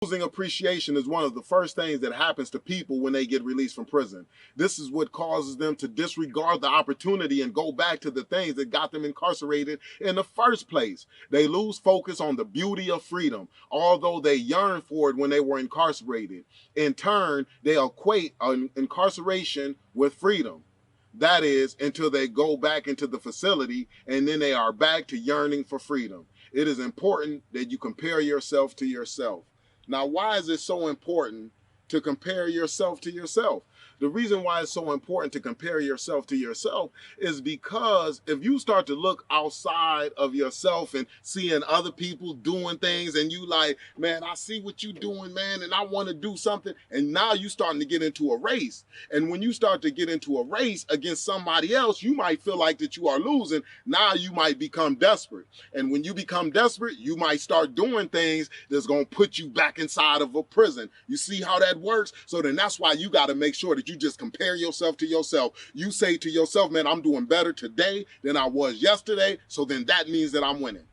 Losing appreciation is one of the first things that happens to people when they get released from prison. This is what causes them to disregard the opportunity and go back to the things that got them incarcerated in the first place. They lose focus on the beauty of freedom, although they yearn for it when they were incarcerated. In turn, they equate incarceration with freedom. That is, until they go back into the facility and then they are back to yearning for freedom. It is important that you compare yourself to yourself. Now, why is it so important to compare yourself to yourself? The reason why it's so important to compare yourself to yourself is because if you start to look outside of yourself and seeing other people doing things and you like, man, I see what you doing, man, and I want to do something. And now you starting to get into a race. And when you start to get into a race against somebody else, you might feel like that you are losing. Now you might become desperate. And when you become desperate, you might start doing things that's going to put you back inside of a prison. You see how that works? So then that's why you got to make sure that you just compare yourself to yourself. You say to yourself, man, I'm doing better today than I was yesterday. So then that means that I'm winning.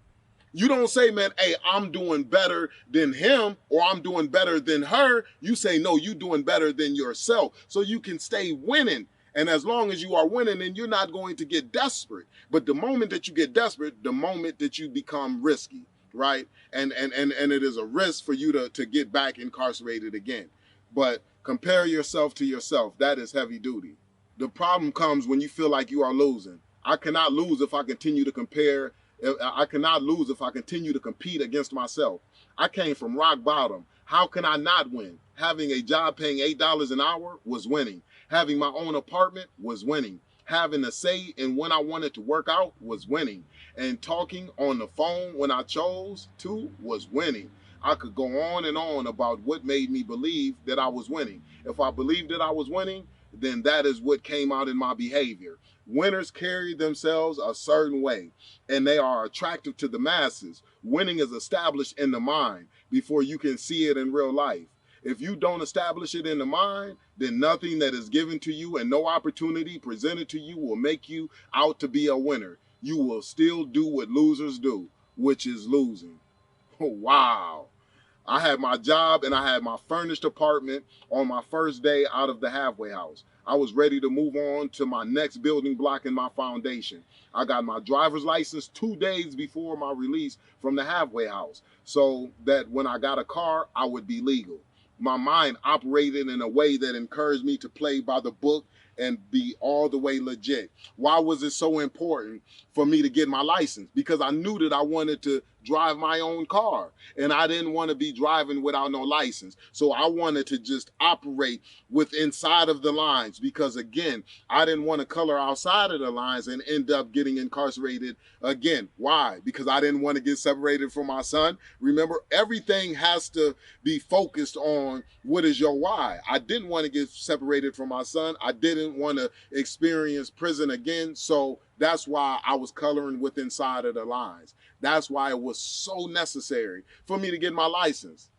You don't say, man, hey, I'm doing better than him or I'm doing better than her. You say, no, you doing better than yourself so you can stay winning. And as long as you are winning, then you're not going to get desperate. But the moment that you get desperate, the moment that you become risky, right? And it is a risk for you to get back incarcerated again. But compare yourself to yourself. That is heavy duty. The problem comes when you feel like you are losing. I cannot lose if I continue to compare. I cannot lose if I continue to compete against myself. I came from rock bottom. How can I not win? Having a job paying $8 an hour was winning. Having my own apartment was winning. Having a say in when I wanted to work out was winning. And talking on the phone when I chose to was winning. I could go on and on about what made me believe that I was winning. If I believed that I was winning, then that is what came out in my behavior. Winners carry themselves a certain way, and they are attractive to the masses. Winning is established in the mind before you can see it in real life. If you don't establish it in the mind, then nothing that is given to you and no opportunity presented to you will make you out to be a winner. You will still do what losers do, which is losing. Wow. I had my job and I had my furnished apartment on my first day out of the halfway house. I was ready to move on to my next building block in my foundation. I got my driver's license 2 days before my release from the halfway house so that when I got a car, I would be legal. My mind operated in a way that encouraged me to play by the book and be all the way legit. Why was it so important for me to get my license? Because I knew that I wanted to drive my own car and I didn't want to be driving without no license. So I wanted to just operate with inside of the lines because again, I didn't want to color outside of the lines and end up getting incarcerated again. Why? Because I didn't want to get separated from my son. Remember, everything has to be focused on what is your why. I didn't want to get separated from my son. I didn't want to experience prison again. So that's why I was coloring with inside of the lines. That's why it was so necessary for me to get my license.